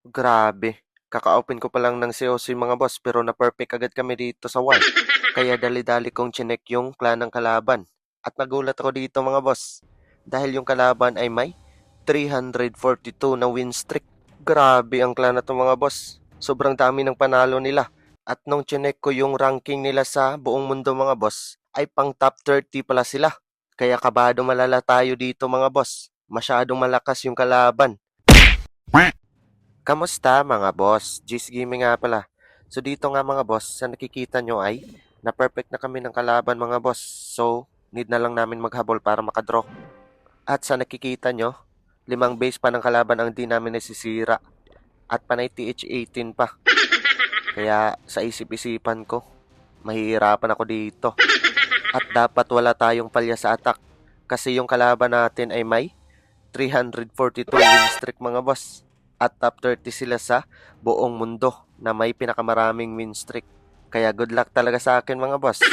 Grabe. Kaka-open ko pa lang ng COC mga boss pero na-perfect agad kami dito sa war. Kaya dali-dali kong chinek yung clan ng kalaban. At nagulat ako dito mga boss. Dahil yung kalaban ay may 342 na win streak. Grabe ang clan na to mga boss. Sobrang dami ng panalo nila. At nung chinek ko yung ranking nila sa buong mundo mga boss, ay pang top 30 pala sila. Kaya kabado malala tayo dito mga boss. Masyadong malakas yung kalaban. Kamusta mga boss? G's Gaming nga pala. So dito nga mga boss, sa nakikita nyo ay na-perfect na kami ng kalaban mga boss. So need na lang namin maghabol para makadraw. At sa nakikita nyo, 5 base pa ng kalaban ang di namin nasisira. At panay TH18 pa. Kaya sa isip-isipan ko, mahihirapan ako dito. At dapat wala tayong palya sa attack. Kasi yung kalaban natin ay may 342 win streak mga boss. At top 30 sila sa buong mundo na may pinakamaraming win streak. Kaya good luck talaga sa akin mga boss.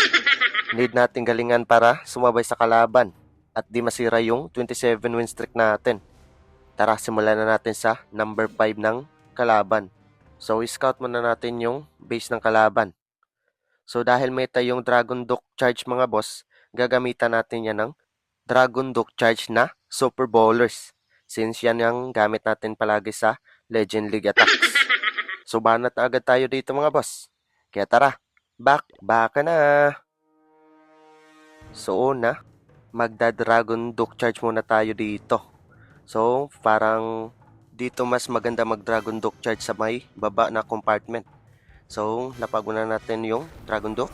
Need nating galingan para sumabay sa kalaban at di masira yung 27 win streak natin. Tara, simulan na natin sa number 5 ng kalaban. So, scout muna natin yung base ng kalaban. So, dahil meta yung Dragon Duke Charge mga boss, gagamitan natin yan ng Dragon Duke Charge na Super Bowlers. Since yan yung gamit natin palagi sa Legend League attacks. So, banat na agad tayo dito mga boss. Kaya tara, baka na. So, una, magda-Dragon Duke Charge muna tayo dito. So, parang dito mas maganda mag-Dragon Duke Charge sa may baba na compartment. So, napaguna natin yung Dragon Duke.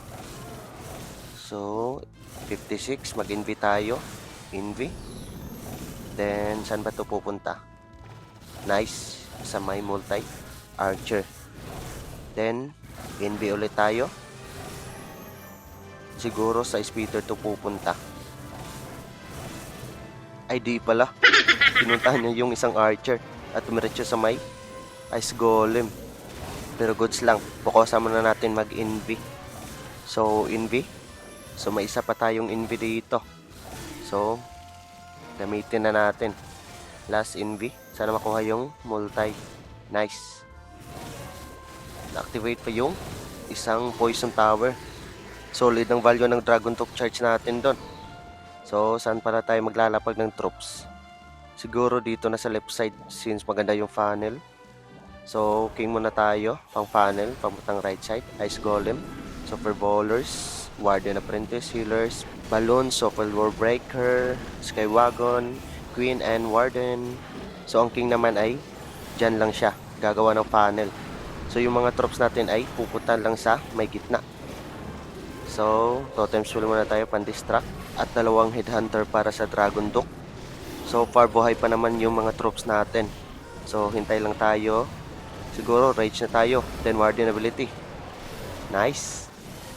So, 56, mag-envy tayo. Envy. Then, saan ba ito pupunta? Nice. Sa may multi. Archer. Then, envy ulit tayo. Siguro sa speeder to pupunta. Ay, di pala. Pinuntahan niya yung isang archer at tumiretso sa may ice golem. Pero goods lang. Bukosan muna natin mag-envy. So, envy. So, may isa pa tayong envy dito. So, gamitin na natin. Last envy. Sana makuha yung multi. Nice. Na-activate pa yung isang poison tower. Solid ang value ng Dragon Tooth Charge natin doon. So, saan para tayo maglalapag ng troops? Siguro dito na sa left side since maganda yung funnel. So, king muna tayo. Pang funnel, pamuntang right side. Ice Golem, Super Bowlers, Warden Apprentice, Healers, Balloon, Super War Breaker, Skywagon, Queen and Warden. So, ang king naman ay dyan lang siya. Gagawa ng funnel. So, yung mga troops natin ay pupunta lang sa may gitna. So, totem swell muna tayo pan-distract at 2 headhunter para sa Dragon Duke. So far, buhay pa naman yung mga troops natin. So, hintay lang tayo. Siguro, rage na tayo. Then, Warden ability. Nice.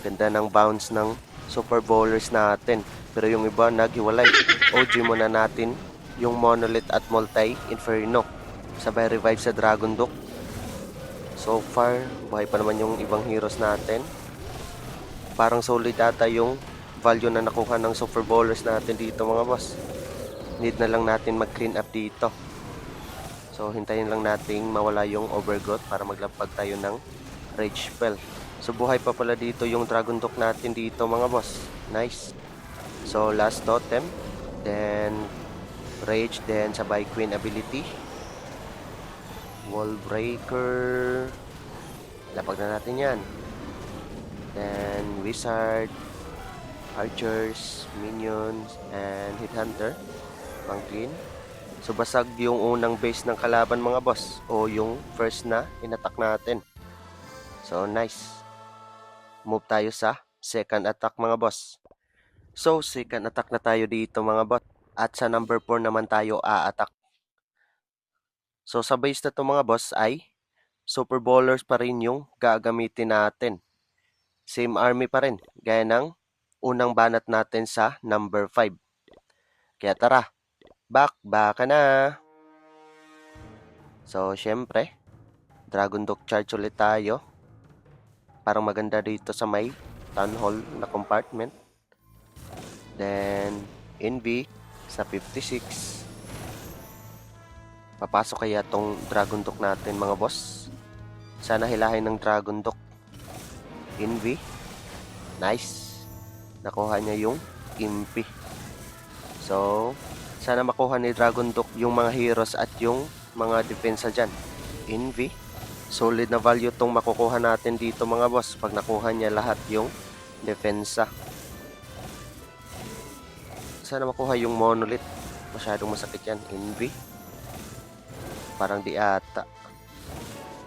Ganda ng bounce ng Super Bowlers natin. Pero yung iba, naghiwalay. OG muna natin yung Monolith at Multi Inferno. Sabay revive sa Dragon Duke. So far, buhay pa naman yung ibang heroes natin. Parang solid ata yung value na nakuha ng Super Bowlers natin dito mga boss. Need na lang natin mag-clean up dito. So, hintayin lang nating mawala yung overgrowth para maglampag tayo ng rage spell. So, buhay pa pala dito yung Dragon Duke natin dito mga boss. Nice. So, last totem. Then, rage. Then, sabay queen ability. Wall breaker. Lapag na natin yan. Then, wizard, archers, minions, and headhunter. Pang clean. So, basag yung unang base ng kalaban mga boss. O yung first na in-attack natin. So, nice. Move tayo sa second attack mga boss. So, second attack na tayo dito mga boss. At sa number 4 naman tayo a-attack. So, sa base na to mga boss ay Super Bowlers pa rin yung gagamitin natin. Same army pa rin, gaya ng unang banat natin sa number 5. Kaya tara, baka na. So, syempre, Dragon Duke Charge ulit tayo. Parang maganda dito sa may Town Hall na compartment. Then, Envy sa 56. Papasok kaya tong Dragon Duck natin mga boss. Sana hilahin ng Dragon Duck. Envy. Nice. Nakuha niya yung Impi. So, sana makuha ni Dragon Duck yung mga heroes at yung mga depensa dyan. Envy. Solid na value tong makukuha natin dito mga boss pag nakuha niya lahat yung depensa. Sana makuha yung Monolith. Masyadong masakit yan. Envy. Parang di ata.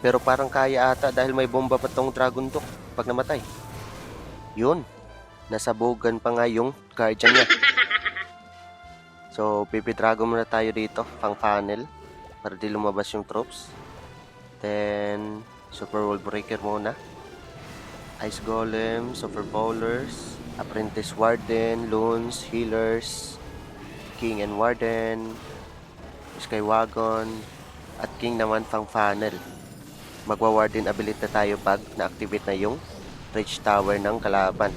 Pero parang kaya ata dahil may bomba pa tong Dragon Duck pag namatay. Yun. Nasabugan pa nga yung guardian niya. So, Baby Dragon muna tayo dito. Pang panel. Para di lumabas yung troops. Then, Super World Breaker muna. Ice Golem, Super Bowlers, Apprentice Warden, Loons, Healers, King and Warden, Skywagon, at King naman pang funnel. Magwa-Warden ability na tayo pag na-activate na yung Rage Tower ng kalaban.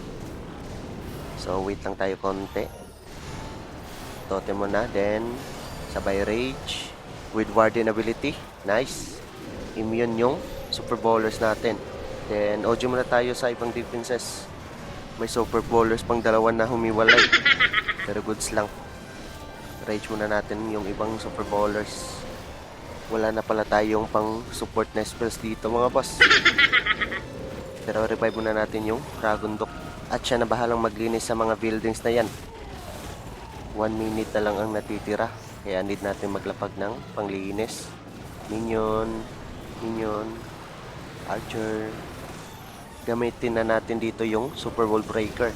So, wait lang tayo konti. Totem muna, then sabay Rage with Warden ability. Nice. Immune yung Super Bowlers natin. Then, OG muna tayo sa ibang defenses. May Super Bowlers pang dalawa na humiwalay. Pero goods lang. Rage muna natin yung ibang Super Bowlers. Wala na pala tayong pang support na spells dito mga boss. Pero revive muna natin yung Dragon Duck. At siya na bahalang maglinis sa mga buildings na yan. 1 minute na lang ang natitira. Kaya need natin maglapag ng panglinis. Minion, Archer. Gamitin na natin dito yung Super World Breaker.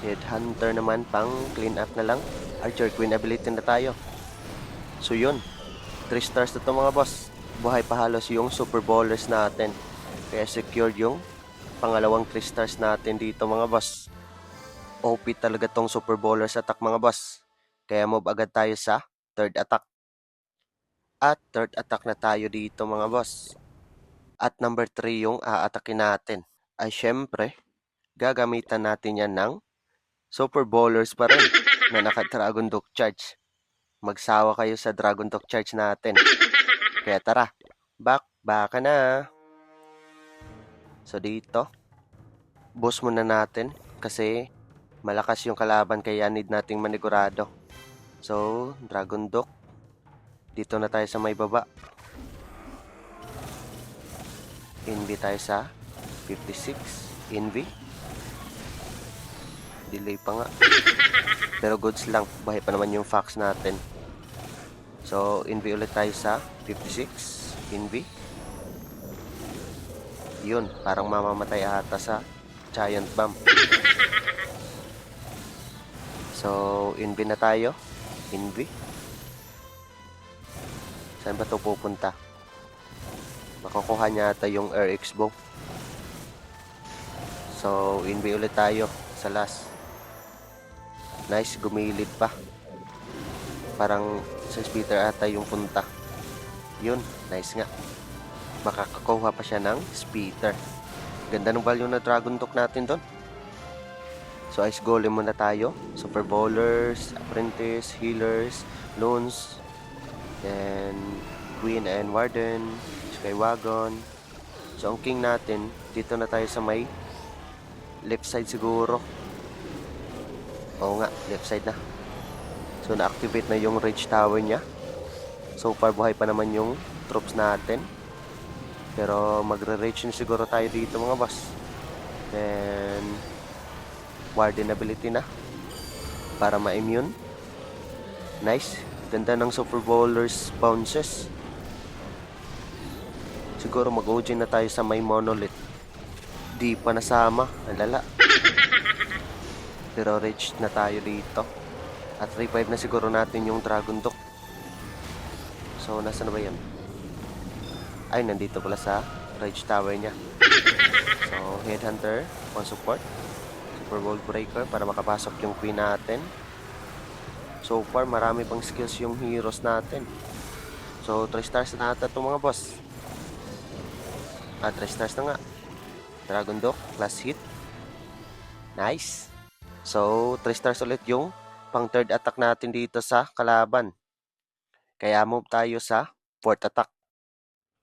Headhunter naman pang clean up na lang. Archer Queen ability na tayo. So yun, 3 stars na to mga boss. Buhay pa halos yung Super Bowlers natin. Kaya secured yung pangalawang 3 stars natin dito mga boss. OP talaga tong Super Bowlers attack mga boss. Kaya move agad tayo sa third attack. At third attack na tayo dito mga boss. At number 3 yung aatakin natin. Ay syempre, gagamitan natin yan ng Super Bowlers pa rin na naka-Dragon Duck Charge. Magsawa kayo sa Dragon Duck Charge natin. Kaya tara, baka na. So dito, boost muna natin kasi malakas yung kalaban kaya need nating manigurado. So, Dragon Duck. Dito na tayo sa may baba. Envy tayo sa 56. Envy. Delay pa nga. Pero goods lang. Buhay pa naman yung Fox natin. So, Envy ulit tayo sa 56. Envy. Yun. Parang mamamatay ata sa Giant Bomb. So, Envy na tayo. Envy. Saan ba ito pupunta? Makukuha niya ata yung RX bow. So, Envy ulit tayo sa last. Nice, gumilid pa. Parang sa speeder ata yung punta. Yun, nice nga. Makakakuha pa siya ng speeder. Ganda ng value na Dragon Duck natin doon. So, Ice Golem muna tayo. Super Bowlers, Apprentice, Healers, Loons, then Queen and Warden, Skywagon. So, ang king natin, dito na tayo sa may left side siguro. Oo nga, left side na. So, na-activate na yung Rage Tower niya. So far, buhay pa naman yung troops natin. Pero, magre-rage na siguro tayo dito mga boss. Then, Warden ability na. Para ma-immune. Nice. Ganda ng Super Bowlers bounces. Siguro mag-OG na tayo sa may Monolith. Di pa nasama. Ang lala. Pero rage na tayo dito. At revive na siguro natin yung Dragon Duck. So, nasa na ba yan? Ay, nandito pala sa Rage Tower niya. So, Headhunter, on support. Super World Breaker para makapasok yung Queen natin. So far, marami pang skills yung heroes natin. So, 3 stars na ata itong mga boss. 3 stars na nga. Dragon Duck, last hit. Nice. So, 3 stars ulit yung pang third attack natin dito sa kalaban. Kaya move tayo sa fourth attack.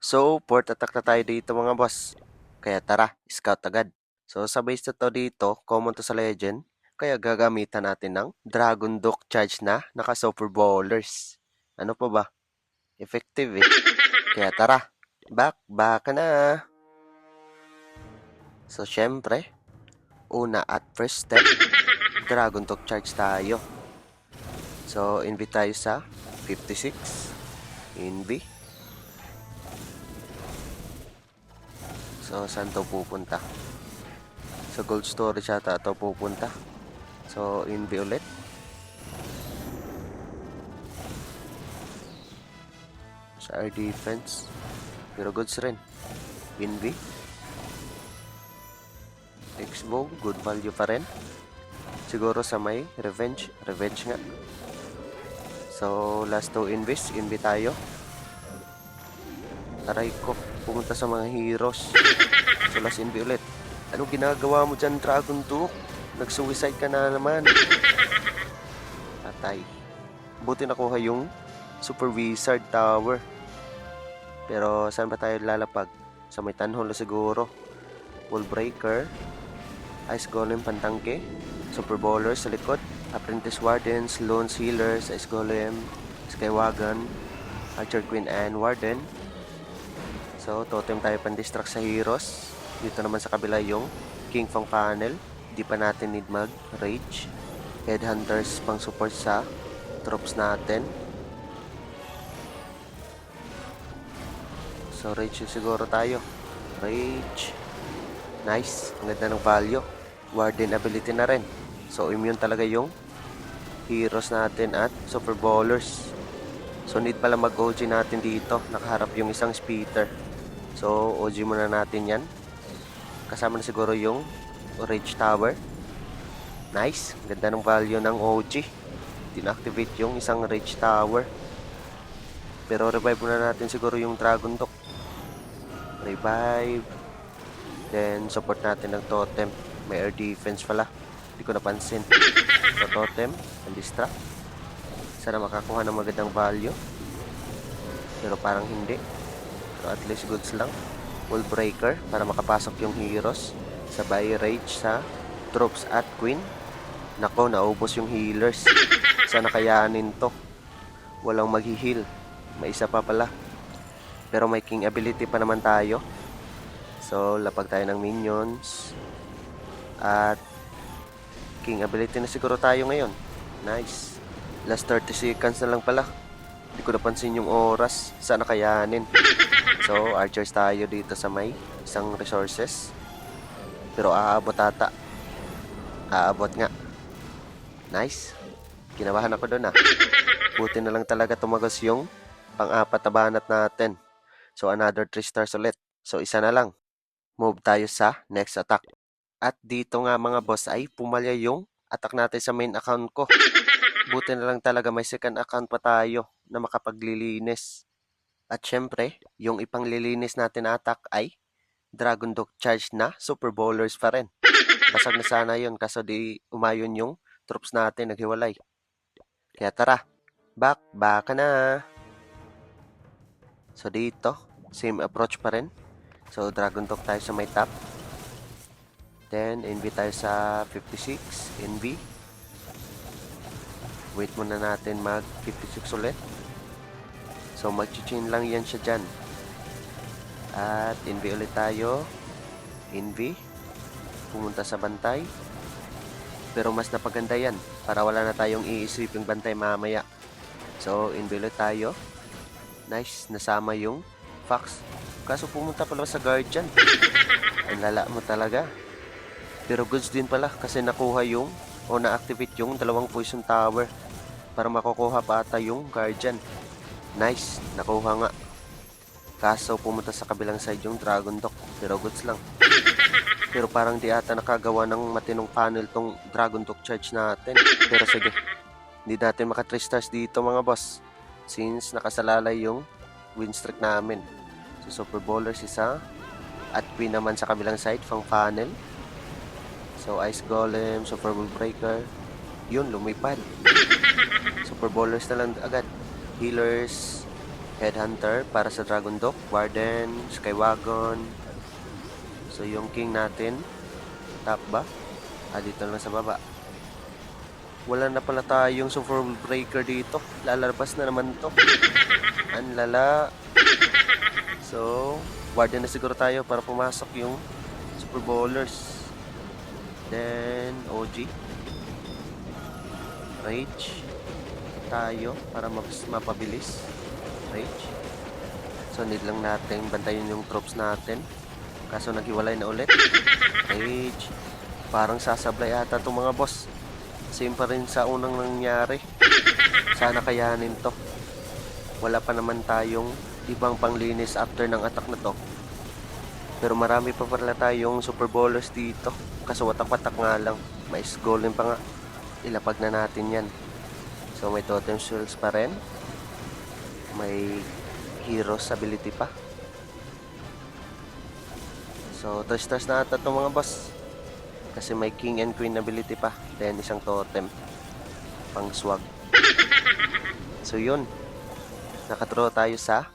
So, fourth attack na tayo dito mga boss. Kaya tara, scout agad. So, sa base na to dito, common to sa legend. Kaya gagamitan natin ng Dragon Duck Charge na naka-Super Bowlers. Ano pa ba? Effective eh. Kaya tara, back na. So, syempre, una at first step, Dragon Duck Charge tayo. So, invite tayo sa 56. Invite. So, saan to pupunta? Sa gold storage ata ito pupunta. So, invite ulit. Sa air defense. Pero goods rin. Invite. X-bow, good value pa rin. Siguro sa may revenge nga. So, last 2 invis tayo. Aray ko, pumunta sa mga heroes. So, last invi ulit. Ano ginagawa mo dyan, Dragon Duck? Nag-suicide ka na naman. Patay. Buti nakuha yung Super Wizard Tower. Pero, saan ba tayo lalapag? Sa may Tanholo siguro. Wall Breaker. Ice Golem pantangke. Super Bowlers sa likod. Apprentice Wardens, Loans Healers, Ice Golem, Skywagon, Archer Queen and Warden. So, totem tayo pan-distract sa heroes. Dito naman sa kabila yung King Fang Panel. Di pa natin need mag-rage. Headhunters pang support sa troops natin. So, rage siguro tayo. Rage. Nice. Ang ganda ng value. Warden ability na rin. So, immune talaga yung heroes natin at Super Bowlers. So, need pala mag-OG natin dito. Nakaharap yung isang speeder. So, OG muna natin yan. Kasama na siguro yung Rage Tower. Nice. Ganda ng value ng OG. Dinactivate yung isang Rage Tower. Pero revive muna natin siguro yung Dragon Duck. Revive. Then, support natin ng totem. May air defense pala. Hindi ko napansin. So, totem and distract. Sana makakuha ng magandang value. Pero parang hindi. So, at least goods lang. Wall Breaker para makapasok yung heroes. Sabay rage sa troops at queen. Nako, naubos yung healers. Sana kayanin to. Walang mag-heal. May isa pa pala. Pero may king ability pa naman tayo. So, lapag tayo ng minions. At king ability na siguro tayo ngayon. Nice. Last 30 seconds na lang pala. Hindi ko napansin yung oras. Sana kayanin. So, archers tayo dito sa may isang resources. Pero aabot ata. Aabot nga. Nice. Kinabahan ako doon ah. Buti na lang talaga tumagos yung pang-apat na banat natin. So, another 3 stars ulit. So, isa na lang. Move tayo sa next attack. At dito nga mga boss ay pumalya yung attack natin sa main account ko. Buti na lang talaga may second account pa tayo na makapaglilinis. At syempre, yung ipanglilinis natin na attack ay Dragon Duck Charge na Super Bowlers pa rin. Basag na sana yun kaso di umayon yung troops natin, naghiwalay. Kaya tara, back na. So dito, same approach pa rin. So Dragon Duck tayo sa may top. Then, NV tayo sa 56. NV. Wait muna natin mag 56 ulit. So, mag-chain lang yan siya dyan. At, NV ulit tayo. NV. Pumunta sa bantay. Pero mas napaganda yan. Para wala na tayong i-sweeping bantay mamaya. So, NV ulit tayo. Nice. Nasama yung Fox. Kaso pumunta pala sa Guardian. Ang lala mo talaga. Pero goods din pala kasi nakuha yung o na-activate yung dalawang poison tower para makukuha pa ata yung guardian. Nice, nakuha nga. Kaso pumunta sa kabilang side yung Dragon Duck, pero goods lang. Pero parang di ata nakagawa ng matinong panel tong Dragon Duck Charge natin. Pero sige, hindi natin maka 3 stars dito mga boss. Since nakasalalay yung win streak namin. So Super Bowlers isa. At Queen naman sa kabilang side, pang panel. So, Ice Golem, Super Wall Breaker. Yun, lumipad. Super Bowlers na lang agad. healers, headhunter para sa Dragon Dock, warden, skywagon. So yung king natin, top ba? Dito lang sa baba. Wala na pala tayong super breaker dito. Lalabas na naman to. Ang lala. So, warden na siguro tayo para pumasok yung super bowlers. Then, OG. Rage. Tayo para mapabilis. Rage. So, need lang natin bantayin yung troops natin. Kaso naghiwalay na ulit. Rage. Parang sasablay ata itong mga boss. Same pa rin sa unang nangyari. Sana kayanin to. Wala pa naman tayong ibang panglinis after ng attack na to. Pero marami pa pala tayong super bowlers dito. Kaso watak-watak nga lang. May golem pa nga. Ilapag na natin yan. So may totem shells pa rin. May heroes ability pa. So 3 stars na ata itong mga boss. Kasi may king and queen ability pa. Then isang totem. Pang swag. So yun. Nakadraw tayo sa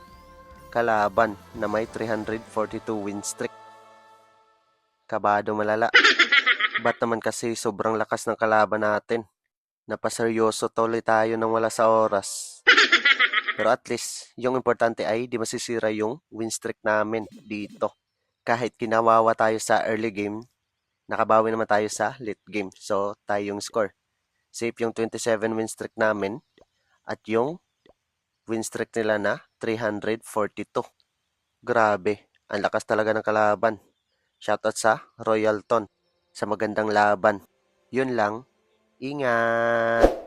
kalaban na may 342 win streak. Kabado malala. Ba't naman kasi sobrang lakas ng kalaban natin? Napaseryoso tuloy tayo nang wala sa oras. Pero at least, yung importante ay di masisira yung win streak namin dito. Kahit kinawawa tayo sa early game, nakabawi naman tayo sa late game. So, tayo yung score. Safe yung 27 win streak namin at yung win streak nila na 342. Grabe, ang lakas talaga ng kalaban. Shoutout sa Royalton sa magandang laban. Yun lang, ingat!